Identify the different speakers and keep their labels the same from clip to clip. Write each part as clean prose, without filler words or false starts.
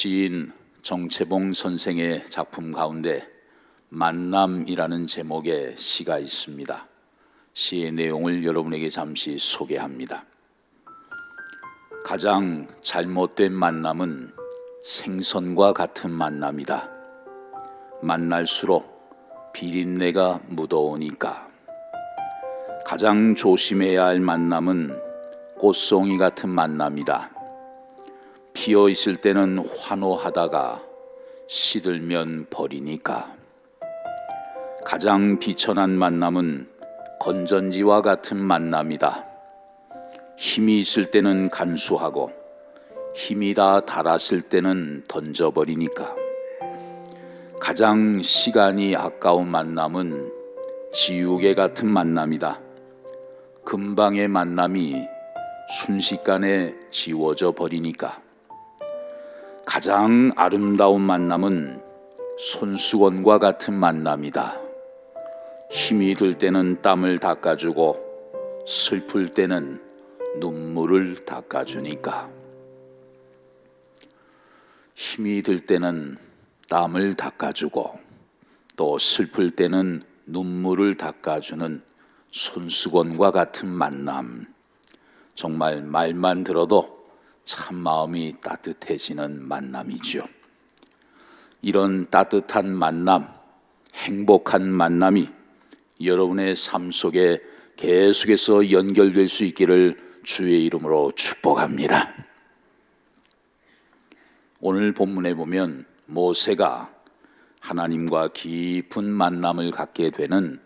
Speaker 1: 시인 정채봉 선생의 작품 가운데 만남이라는 제목의 시가 있습니다. 시의 내용을 여러분에게 잠시 소개합니다. 가장 잘못된 만남은 생선과 같은 만남이다. 만날수록 비린내가 묻어오니까. 가장 조심해야 할 만남은 꽃송이 같은 만남이다. 피어 있을 때는 환호하다가 시들면 버리니까. 가장 비천한 만남은 건전지와 같은 만남이다. 힘이 있을 때는 간수하고 힘이 다 닳았을 때는 던져버리니까. 가장 시간이 아까운 만남은 지우개 같은 만남이다. 금방의 만남이 순식간에 지워져 버리니까. 가장 아름다운 만남은 손수건과 같은 만남이다. 힘이 들 때는 땀을 닦아주고 슬플 때는 눈물을 닦아주니까. 힘이 들 때는 땀을 닦아주고 또 슬플 때는 눈물을 닦아주는 손수건과 같은 만남. 정말 말만 들어도 참 마음이 따뜻해지는 만남이죠. 이런 따뜻한 만남, 행복한 만남이 여러분의 삶 속에 계속해서 연결될 수 있기를 주의 이름으로 축복합니다. 오늘 본문에 보면 모세가 하나님과 깊은 만남을 갖게 되는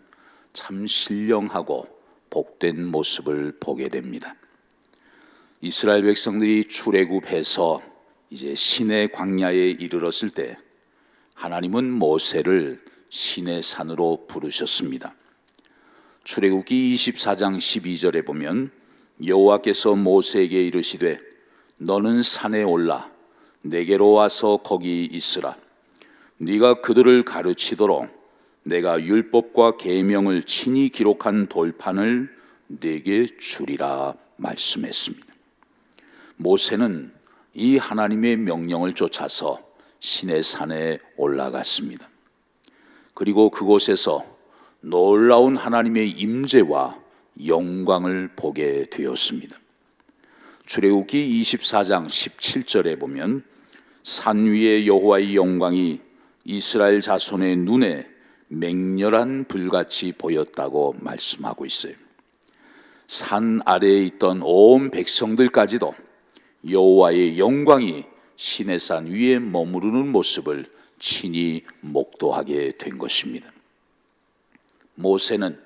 Speaker 1: 참 신령하고 복된 모습을 보게 됩니다. 이스라엘 백성들이 출애굽해서 이제 시내 광야에 이르렀을 때 하나님은 모세를 시내 산으로 부르셨습니다. 출애굽기 24장 12절에 보면 여호와께서 모세에게 이르시되 너는 산에 올라 내게로 와서 거기 있으라. 네가 그들을 가르치도록 내가 율법과 계명을 친히 기록한 돌판을 네게 주리라 말씀했습니다. 모세는 이 하나님의 명령을 쫓아서 시내 산에 올라갔습니다. 그리고 그곳에서 놀라운 하나님의 임재와 영광을 보게 되었습니다. 출애굽기 24장 17절에 보면 산 위에 여호와의 영광이 이스라엘 자손의 눈에 맹렬한 불같이 보였다고 말씀하고 있어요. 산 아래에 있던 온 백성들까지도 여호와의 영광이 시내산 위에 머무르는 모습을 친히 목도하게 된 것입니다. 모세는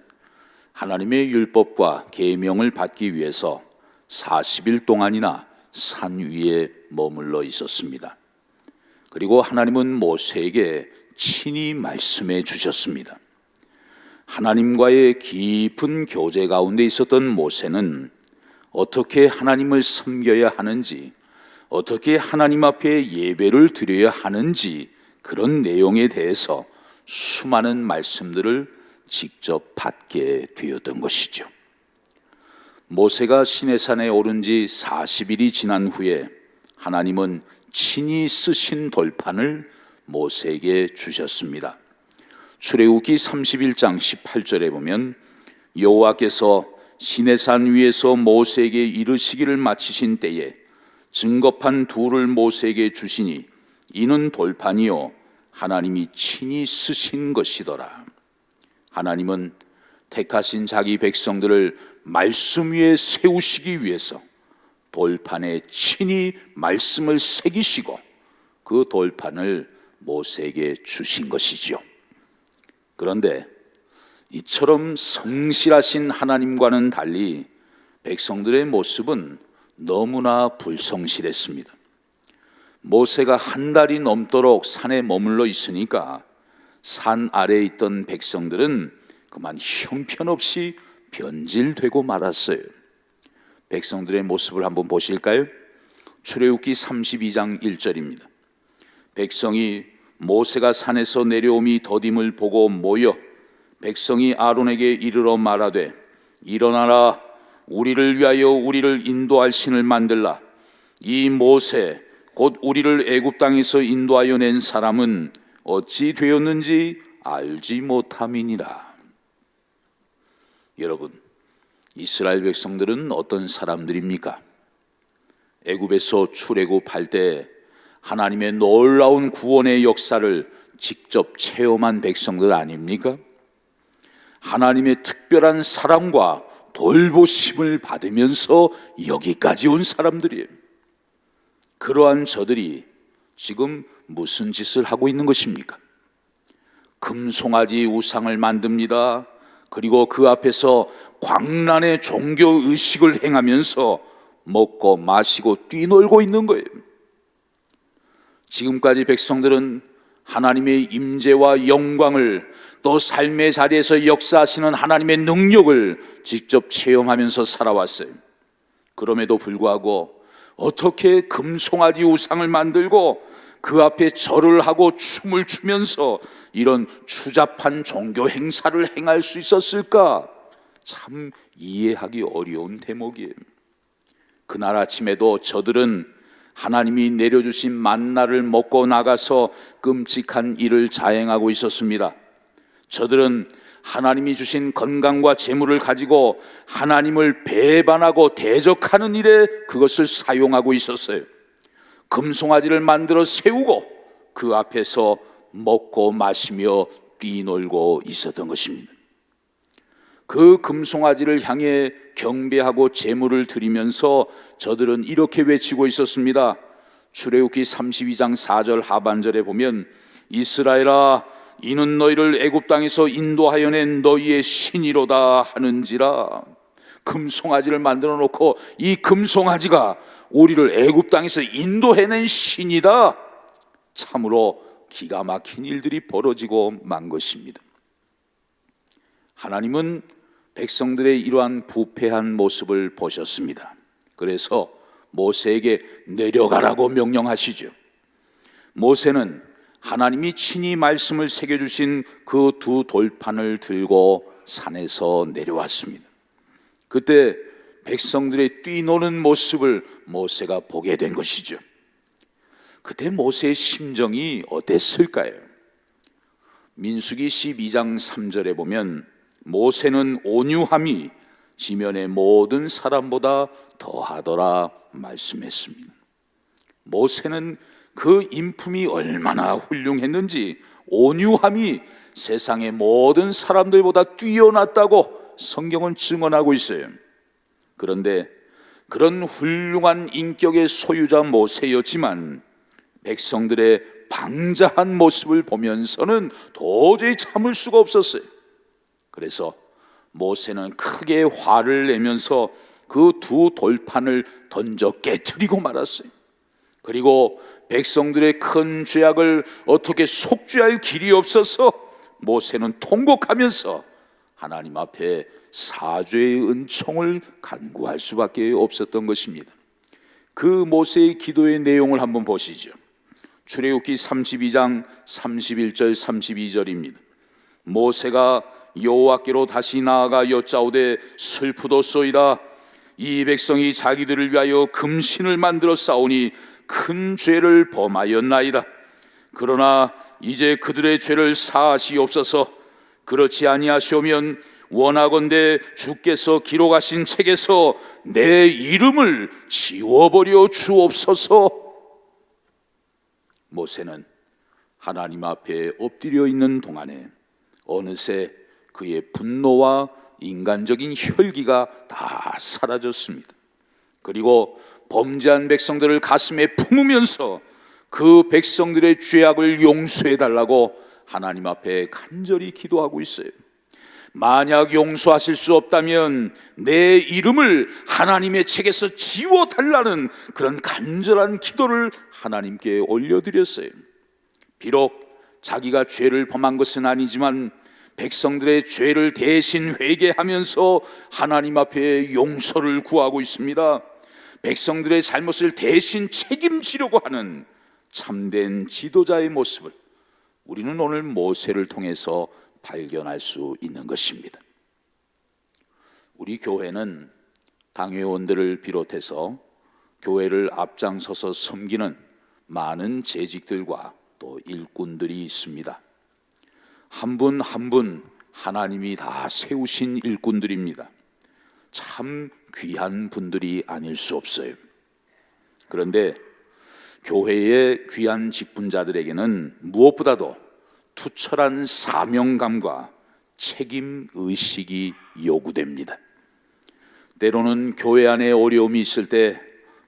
Speaker 1: 하나님의 율법과 계명을 받기 위해서 40일 동안이나 산 위에 머물러 있었습니다. 그리고 하나님은 모세에게 친히 말씀해 주셨습니다. 하나님과의 깊은 교제 가운데 있었던 모세는 어떻게 하나님을 섬겨야 하는지, 어떻게 하나님 앞에 예배를 드려야 하는지 그런 내용에 대해서 수많은 말씀들을 직접 받게 되었던 것이죠. 모세가 시내산에 오른 지 40일이 지난 후에 하나님은 친히 쓰신 돌판을 모세에게 주셨습니다. 출애굽기 31장 18절에 보면 여호와께서 시내산 위에서 모세에게 이르시기를 마치신 때에 증거판 둘을 모세에게 주시니 이는 돌판이요 하나님이 친히 쓰신 것이더라. 하나님은 택하신 자기 백성들을 말씀 위에 세우시기 위해서 돌판에 친히 말씀을 새기시고 그 돌판을 모세에게 주신 것이죠. 그런데 이처럼 성실하신 하나님과는 달리 백성들의 모습은 너무나 불성실했습니다. 모세가 한 달이 넘도록 산에 머물러 있으니까 산 아래에 있던 백성들은 그만 형편없이 변질되고 말았어요. 백성들의 모습을 한번 보실까요? 출애굽기 32장 1절입니다. 백성이 모세가 산에서 내려옴이 더딤을 보고 모여 백성이 아론에게 이르러 말하되 일어나라 우리를 위하여 우리를 인도할 신을 만들라. 이 모세 곧 우리를 애굽 땅에서 인도하여 낸 사람은 어찌 되었는지 알지 못함이니라. 여러분, 이스라엘 백성들은 어떤 사람들입니까? 애굽에서 출애굽할 때 하나님의 놀라운 구원의 역사를 직접 체험한 백성들 아닙니까? 하나님의 특별한 사랑과 돌보심을 받으면서 여기까지 온 사람들이에요. 그러한 저들이 지금 무슨 짓을 하고 있는 것입니까? 금송아지 우상을 만듭니다. 그리고 그 앞에서 광란의 종교 의식을 행하면서 먹고 마시고 뛰놀고 있는 거예요. 지금까지 백성들은 하나님의 임재와 영광을, 또 삶의 자리에서 역사하시는 하나님의 능력을 직접 체험하면서 살아왔어요. 그럼에도 불구하고 어떻게 금송아지 우상을 만들고 그 앞에 절을 하고 춤을 추면서 이런 추잡한 종교 행사를 행할 수 있었을까? 참 이해하기 어려운 대목이에요. 그날 아침에도 저들은 하나님이 내려주신 만나를 먹고 나가서 끔찍한 일을 자행하고 있었습니다. 저들은 하나님이 주신 건강과 재물을 가지고 하나님을 배반하고 대적하는 일에 그것을 사용하고 있었어요. 금송아지를 만들어 세우고 그 앞에서 먹고 마시며 뛰놀고 있었던 것입니다. 그 금송아지를 향해 경배하고 제물을 드리면서 저들은 이렇게 외치고 있었습니다. 출애굽기 32장 4절 하반절에 보면, 이스라엘아, 이는 너희를 애굽 땅에서 인도하여 낸 너희의 신이로다 하는지라. 금송아지를 만들어 놓고 이 금송아지가 우리를 애굽 땅에서 인도해낸 신이다. 참으로 기가 막힌 일들이 벌어지고 만 것입니다. 하나님은 백성들의 이러한 부패한 모습을 보셨습니다. 그래서 모세에게 내려가라고 명령하시죠. 모세는 하나님이 친히 말씀을 새겨주신 그 두 돌판을 들고 산에서 내려왔습니다. 그때 백성들의 뛰노는 모습을 모세가 보게 된 것이죠. 그때 모세의 심정이 어땠을까요? 민수기 12장 3절에 보면, 모세는 온유함이 지면의 모든 사람보다 더하더라 말씀했습니다. 모세는 그 인품이 얼마나 훌륭했는지, 온유함이 세상의 모든 사람들보다 뛰어났다고 성경은 증언하고 있어요. 그런데 그런 훌륭한 인격의 소유자 모세였지만 백성들의 방자한 모습을 보면서는 도저히 참을 수가 없었어요. 그래서 모세는 크게 화를 내면서 그 두 돌판을 던져 깨트리고 말았어요. 그리고 백성들의 큰 죄악을 어떻게 속죄할 길이 없어서 모세는 통곡하면서 하나님 앞에 사죄의 은총을 간구할 수밖에 없었던 것입니다. 그 모세의 기도의 내용을 한번 보시죠. 출애굽기 32장 31절 32절입니다. 모세가 여호와께로 다시 나아가 여짜오되 슬프도소이다. 이 백성이 자기들을 위하여 금신을 만들어 싸우니 큰 죄를 범하였나이다. 그러나 이제 그들의 죄를 사하시옵소서. 그렇지 아니하시오면 원하건대 주께서 기록하신 책에서 내 이름을 지워버려 주옵소서. 모세는 하나님 앞에 엎드려 있는 동안에 어느새 그의 분노와 인간적인 혈기가 다 사라졌습니다. 그리고 범죄한 백성들을 가슴에 품으면서 그 백성들의 죄악을 용서해 달라고 하나님 앞에 간절히 기도하고 있어요. 만약 용서하실 수 없다면 내 이름을 하나님의 책에서 지워달라는 그런 간절한 기도를 하나님께 올려드렸어요. 비록 자기가 죄를 범한 것은 아니지만 백성들의 죄를 대신 회개하면서 하나님 앞에 용서를 구하고 있습니다. 백성들의 잘못을 대신 책임지려고 하는 참된 지도자의 모습을 우리는 오늘 모세를 통해서 발견할 수 있는 것입니다. 우리 교회는 당회원들을 비롯해서 교회를 앞장서서 섬기는 많은 재직들과 또 일꾼들이 있습니다. 한 분 한 분 하나님이 다 세우신 일꾼들입니다. 참 귀한 분들이 아닐 수 없어요. 그런데 교회의 귀한 직분자들에게는 무엇보다도 투철한 사명감과 책임 의식이 요구됩니다. 때로는 교회 안에 어려움이 있을 때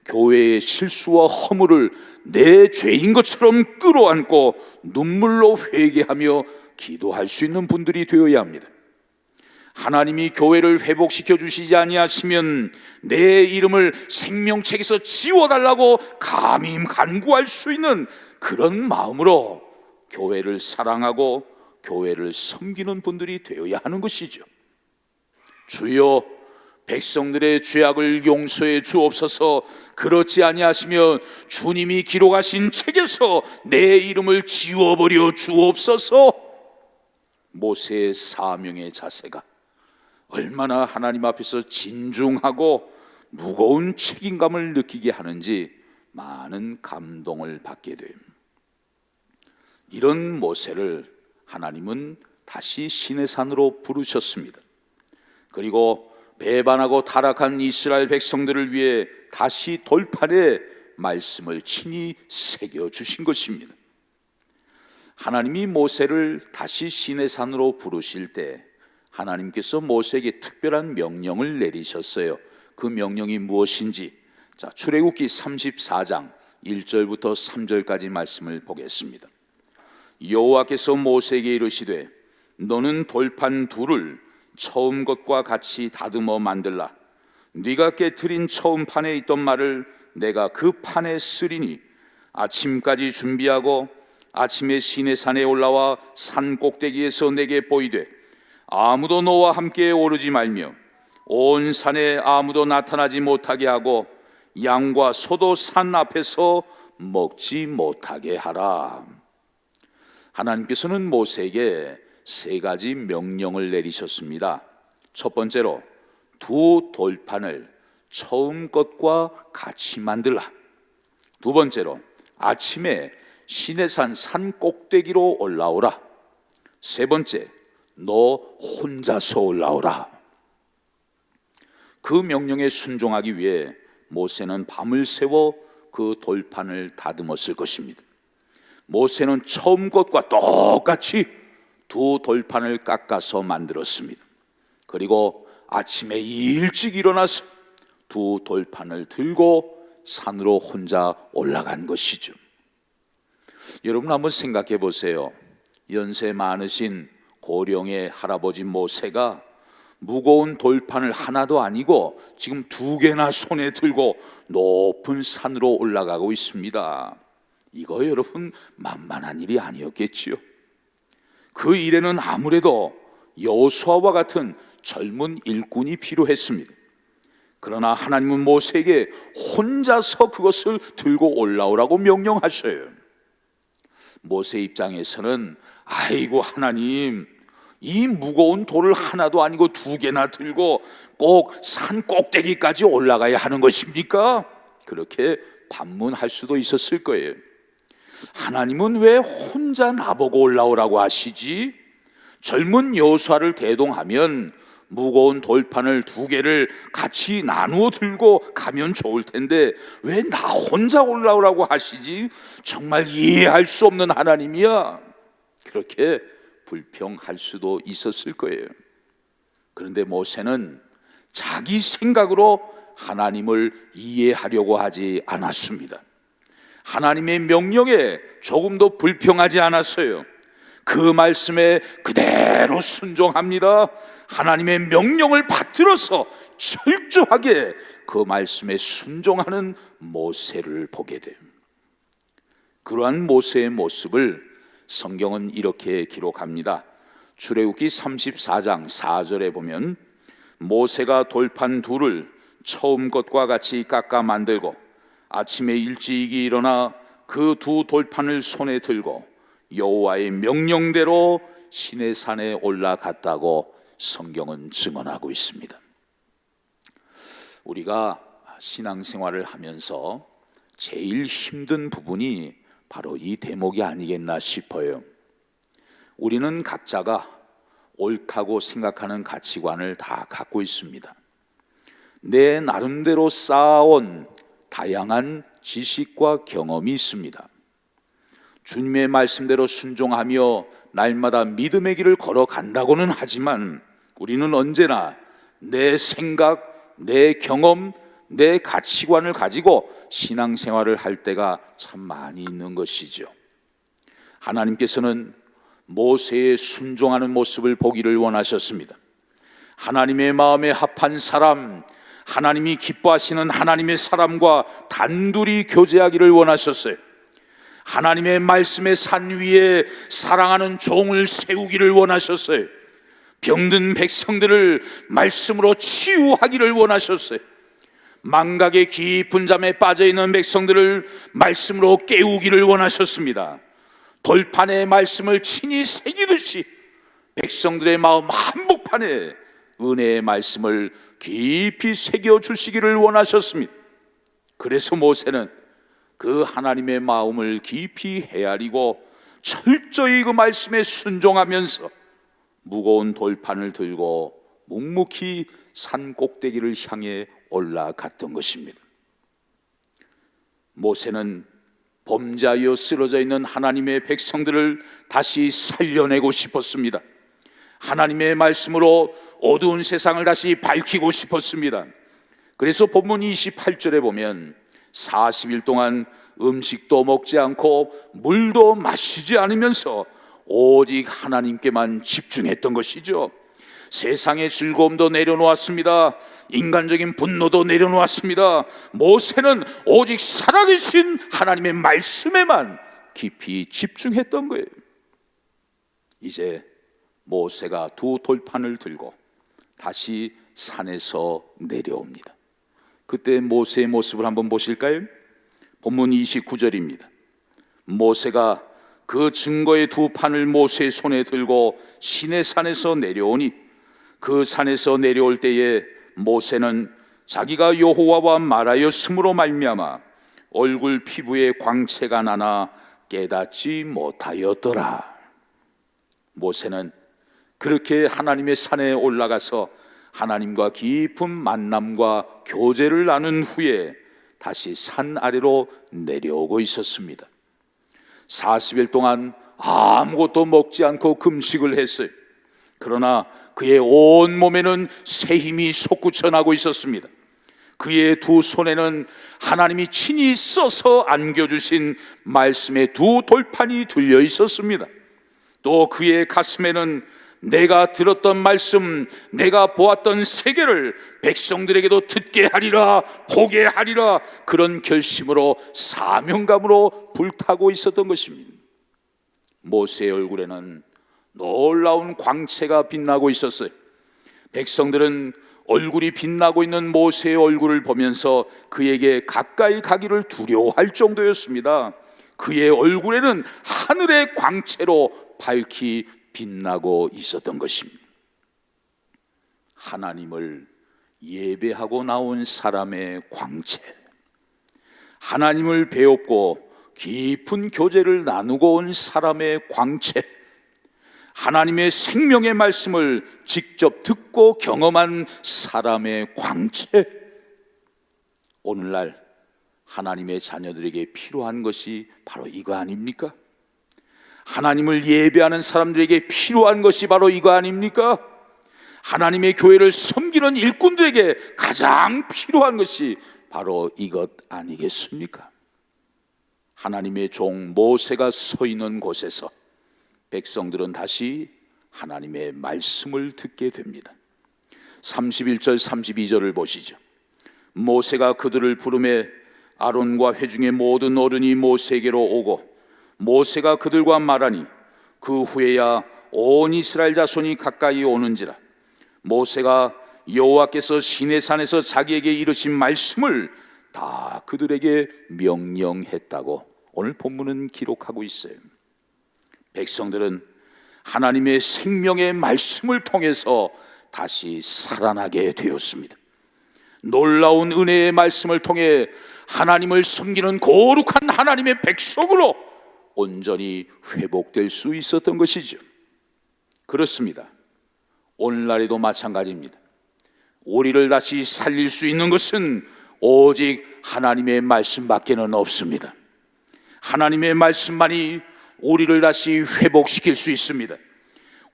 Speaker 1: 교회의 실수와 허물을 내 죄인 것처럼 끌어안고 눈물로 회개하며 기도할 수 있는 분들이 되어야 합니다. 하나님이 교회를 회복시켜 주시지 아니하시면 내 이름을 생명책에서 지워달라고 감히 간구할 수 있는 그런 마음으로 교회를 사랑하고 교회를 섬기는 분들이 되어야 하는 것이죠. 주여, 백성들의 죄악을 용서해 주옵소서. 그렇지 아니하시면 주님이 기록하신 책에서 내 이름을 지워버려 주옵소서. 모세의 사명의 자세가 얼마나 하나님 앞에서 진중하고 무거운 책임감을 느끼게 하는지 많은 감동을 받게 됩니다. 이런 모세를 하나님은 다시 시내산으로 부르셨습니다. 그리고 배반하고 타락한 이스라엘 백성들을 위해 다시 돌판에 말씀을 친히 새겨주신 것입니다. 하나님이 모세를 다시 시내산으로 부르실 때 하나님께서 모세에게 특별한 명령을 내리셨어요. 그 명령이 무엇인지 출애굽기 34장 1절부터 3절까지 말씀을 보겠습니다. 여호와께서 모세에게 이르시되 너는 돌판 둘을 처음 것과 같이 다듬어 만들라. 네가 깨트린 처음 판에 있던 말을 내가 그 판에 쓰리니 아침까지 준비하고 아침에 시내산에 올라와 산 꼭대기에서 내게 보이되 아무도 너와 함께 오르지 말며 온 산에 아무도 나타나지 못하게 하고 양과 소도 산 앞에서 먹지 못하게 하라. 하나님께서는 모세에게 세 가지 명령을 내리셨습니다. 첫 번째로 두 돌판을 처음 것과 같이 만들라. 두 번째로 아침에 시내산 산 꼭대기로 올라오라. 세 번째, 너 혼자서 올라오라. 그 명령에 순종하기 위해 모세는 밤을 새워 그 돌판을 다듬었을 것입니다. 모세는 처음 것과 똑같이 두 돌판을 깎아서 만들었습니다. 그리고 아침에 일찍 일어나서 두 돌판을 들고 산으로 혼자 올라간 것이죠. 여러분 한번 생각해 보세요. 연세 많으신 고령의 할아버지 모세가 무거운 돌판을 하나도 아니고 지금 두 개나 손에 들고 높은 산으로 올라가고 있습니다. 이거 여러분 만만한 일이 아니었겠지요. 그 일에는 아무래도 여호수아와 같은 젊은 일꾼이 필요했습니다. 그러나 하나님은 모세에게 혼자서 그것을 들고 올라오라고 명령하셔요. 모세 입장에서는 아이고 하나님, 이 무거운 돌을 하나도 아니고 두 개나 들고 꼭 산 꼭대기까지 올라가야 하는 것입니까? 그렇게 반문할 수도 있었을 거예요. 하나님은 왜 혼자 나보고 올라오라고 하시지? 젊은 여호수아를 대동하면 무거운 돌판을 두 개를 같이 나누어 들고 가면 좋을 텐데 왜 나 혼자 올라오라고 하시지? 정말 이해할 수 없는 하나님이야. 그렇게 불평할 수도 있었을 거예요. 그런데 모세는 자기 생각으로 하나님을 이해하려고 하지 않았습니다. 하나님의 명령에 조금도 불평하지 않았어요. 그 말씀에 그대로 순종합니다. 하나님의 명령을 받들어서 철저하게 그 말씀에 순종하는 모세를 보게 됩니다. 그러한 모세의 모습을 성경은 이렇게 기록합니다. 출애굽기 34장 4절에 보면 모세가 돌판 둘을 처음 것과 같이 깎아 만들고 아침에 일찍이 일어나 그 두 돌판을 손에 들고 여호와의 명령대로 시내산에 올라갔다고 성경은 증언하고 있습니다. 우리가 신앙생활을 하면서 제일 힘든 부분이 바로 이 대목이 아니겠나 싶어요. 우리는 각자가 옳다고 생각하는 가치관을 다 갖고 있습니다. 내 나름대로 쌓아온 다양한 지식과 경험이 있습니다. 주님의 말씀대로 순종하며 날마다 믿음의 길을 걸어간다고는 하지만 우리는 언제나 내 생각, 내 경험, 내 가치관을 가지고 신앙생활을 할 때가 참 많이 있는 것이죠. 하나님께서는 모세의 순종하는 모습을 보기를 원하셨습니다. 하나님의 마음에 합한 사람, 하나님이 기뻐하시는 하나님의 사람과 단둘이 교제하기를 원하셨어요. 하나님의 말씀의 산 위에 사랑하는 종을 세우기를 원하셨어요. 병든 백성들을 말씀으로 치유하기를 원하셨어요. 망각의 깊은 잠에 빠져있는 백성들을 말씀으로 깨우기를 원하셨습니다. 돌판에 말씀을 친히 새기듯이 백성들의 마음 한복판에 은혜의 말씀을 깊이 새겨주시기를 원하셨습니다. 그래서 모세는 그 하나님의 마음을 깊이 헤아리고 철저히 그 말씀에 순종하면서 무거운 돌판을 들고 묵묵히 산 꼭대기를 향해 올라갔던 것입니다. 모세는 범죄하여 쓰러져 있는 하나님의 백성들을 다시 살려내고 싶었습니다. 하나님의 말씀으로 어두운 세상을 다시 밝히고 싶었습니다. 그래서 본문 28절에 보면 40일 동안 음식도 먹지 않고 물도 마시지 않으면서 오직 하나님께만 집중했던 것이죠. 세상의 즐거움도 내려놓았습니다. 인간적인 분노도 내려놓았습니다. 모세는 오직 살아계신 하나님의 말씀에만 깊이 집중했던 거예요. 이제 모세가 두 돌판을 들고 다시 산에서 내려옵니다. 그때 모세의 모습을 한번 보실까요? 본문 29절입니다. 모세가 그 증거의 두 판을 모세의 손에 들고 시내산에서 내려오니 그 산에서 내려올 때에 모세는 자기가 여호와와 말하였으므로 말미암아 얼굴 피부에 광채가 나나 깨닫지 못하였더라. 모세는 그렇게 하나님의 산에 올라가서 하나님과 깊은 만남과 교제를 나눈 후에 다시 산 아래로 내려오고 있었습니다. 40일 동안 아무것도 먹지 않고 금식을 했어요. 그러나 그의 온 몸에는 새 힘이 솟구쳐 나고 있었습니다. 그의 두 손에는 하나님이 친히 써서 안겨주신 말씀의 두 돌판이 들려 있었습니다. 또 그의 가슴에는 내가 들었던 말씀, 내가 보았던 세계를 백성들에게도 듣게 하리라, 보게 하리라, 그런 결심으로 사명감으로 불타고 있었던 것입니다. 모세의 얼굴에는 놀라운 광채가 빛나고 있었어요. 백성들은 얼굴이 빛나고 있는 모세의 얼굴을 보면서 그에게 가까이 가기를 두려워할 정도였습니다. 그의 얼굴에는 하늘의 광채로 밝히 빛나고 있었던 것입니다. 하나님을 예배하고 나온 사람의 광채, 하나님을 배웠고 깊은 교제를 나누고 온 사람의 광채, 하나님의 생명의 말씀을 직접 듣고 경험한 사람의 광채. 오늘날 하나님의 자녀들에게 필요한 것이 바로 이거 아닙니까? 하나님을 예배하는 사람들에게 필요한 것이 바로 이거 아닙니까? 하나님의 교회를 섬기는 일꾼들에게 가장 필요한 것이 바로 이것 아니겠습니까? 하나님의 종 모세가 서 있는 곳에서 백성들은 다시 하나님의 말씀을 듣게 됩니다. 31절 32절을 보시죠. 모세가 그들을 부르매 아론과 회중의 모든 어른이 모세에게로 오고 모세가 그들과 말하니 그 후에야 온 이스라엘 자손이 가까이 오는지라. 모세가 여호와께서 시내산에서 자기에게 이르신 말씀을 다 그들에게 명령했다고 오늘 본문은 기록하고 있어요. 백성들은 하나님의 생명의 말씀을 통해서 다시 살아나게 되었습니다. 놀라운 은혜의 말씀을 통해 하나님을 섬기는 거룩한 하나님의 백성으로 온전히 회복될 수 있었던 것이죠. 그렇습니다. 오늘날에도 마찬가지입니다. 우리를 다시 살릴 수 있는 것은 오직 하나님의 말씀밖에는 없습니다. 하나님의 말씀만이 우리를 다시 회복시킬 수 있습니다.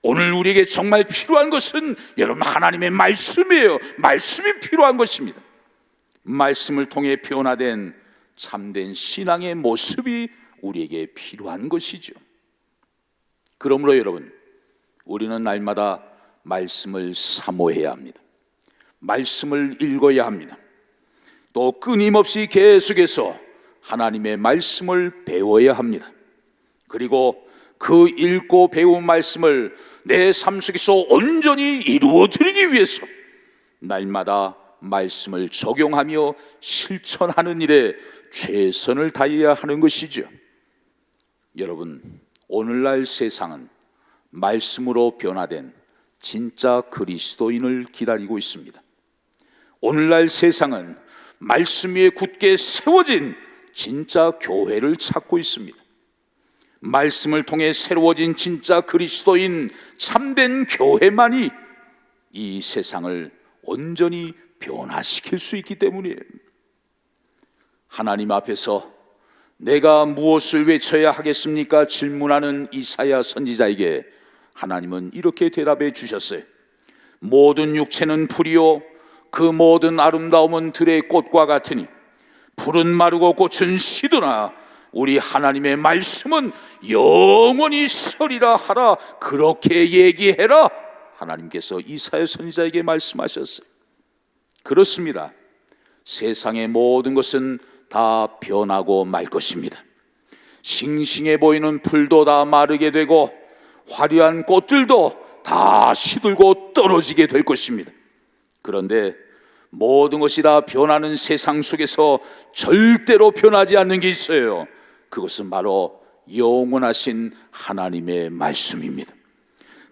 Speaker 1: 오늘 우리에게 정말 필요한 것은 여러분 하나님의 말씀이에요. 말씀이 필요한 것입니다. 말씀을 통해 변화된 참된 신앙의 모습이 우리에게 필요한 것이죠. 그러므로 여러분, 우리는 날마다 말씀을 사모해야 합니다. 말씀을 읽어야 합니다. 또 끊임없이 계속해서 하나님의 말씀을 배워야 합니다. 그리고 그 읽고 배운 말씀을 내 삶 속에서 온전히 이루어드리기 위해서 날마다 말씀을 적용하며 실천하는 일에 최선을 다해야 하는 것이죠. 여러분, 오늘날 세상은 말씀으로 변화된 진짜 그리스도인을 기다리고 있습니다. 오늘날 세상은 말씀 위에 굳게 세워진 진짜 교회를 찾고 있습니다. 말씀을 통해 새로워진 진짜 그리스도인 참된 교회만이 이 세상을 온전히 변화시킬 수 있기 때문이에요. 하나님 앞에서 내가 무엇을 외쳐야 하겠습니까? 질문하는 이사야 선지자에게 하나님은 이렇게 대답해 주셨어요. 모든 육체는 풀이요 그 모든 아름다움은 들의 꽃과 같으니 풀은 마르고 꽃은 시드나 우리 하나님의 말씀은 영원히 서리라 하라. 그렇게 얘기해라. 하나님께서 이사야 선지자에게 말씀하셨어요. 그렇습니다. 세상의 모든 것은 다 변하고 말 것입니다. 싱싱해 보이는 풀도 다 마르게 되고 화려한 꽃들도 다 시들고 떨어지게 될 것입니다. 그런데 모든 것이 다 변하는 세상 속에서 절대로 변하지 않는 게 있어요. 그것은 바로 영원하신 하나님의 말씀입니다.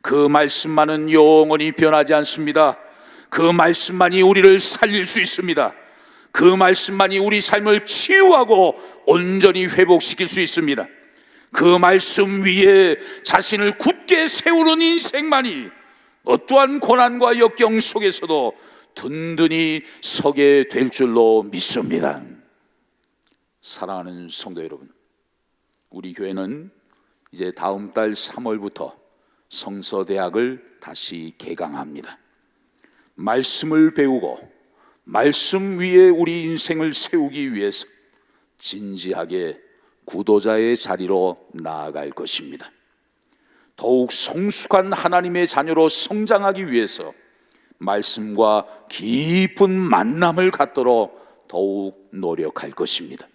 Speaker 1: 그 말씀만은 영원히 변하지 않습니다. 그 말씀만이 우리를 살릴 수 있습니다. 그 말씀만이 우리 삶을 치유하고 온전히 회복시킬 수 있습니다. 그 말씀 위에 자신을 굳게 세우는 인생만이 어떠한 고난과 역경 속에서도 든든히 서게 될 줄로 믿습니다. 사랑하는 성도 여러분, 우리 교회는 이제 다음 달 3월부터 성서대학을 다시 개강합니다. 말씀을 배우고 말씀 위에 우리 인생을 세우기 위해서 진지하게 구도자의 자리로 나아갈 것입니다. 더욱 성숙한 하나님의 자녀로 성장하기 위해서 말씀과 깊은 만남을 갖도록 더욱 노력할 것입니다.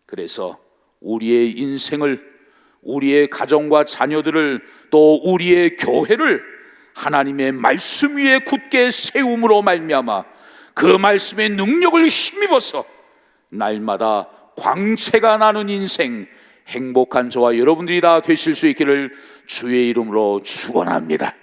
Speaker 1: 그래서 우리의 인생을, 우리의 가정과 자녀들을, 또 우리의 교회를 하나님의 말씀 위에 굳게 세움으로 말미암아 그 말씀의 능력을 힘입어서 날마다 광채가 나는 인생, 행복한 저와 여러분들이 다 되실 수 있기를 주의 이름으로 축원합니다.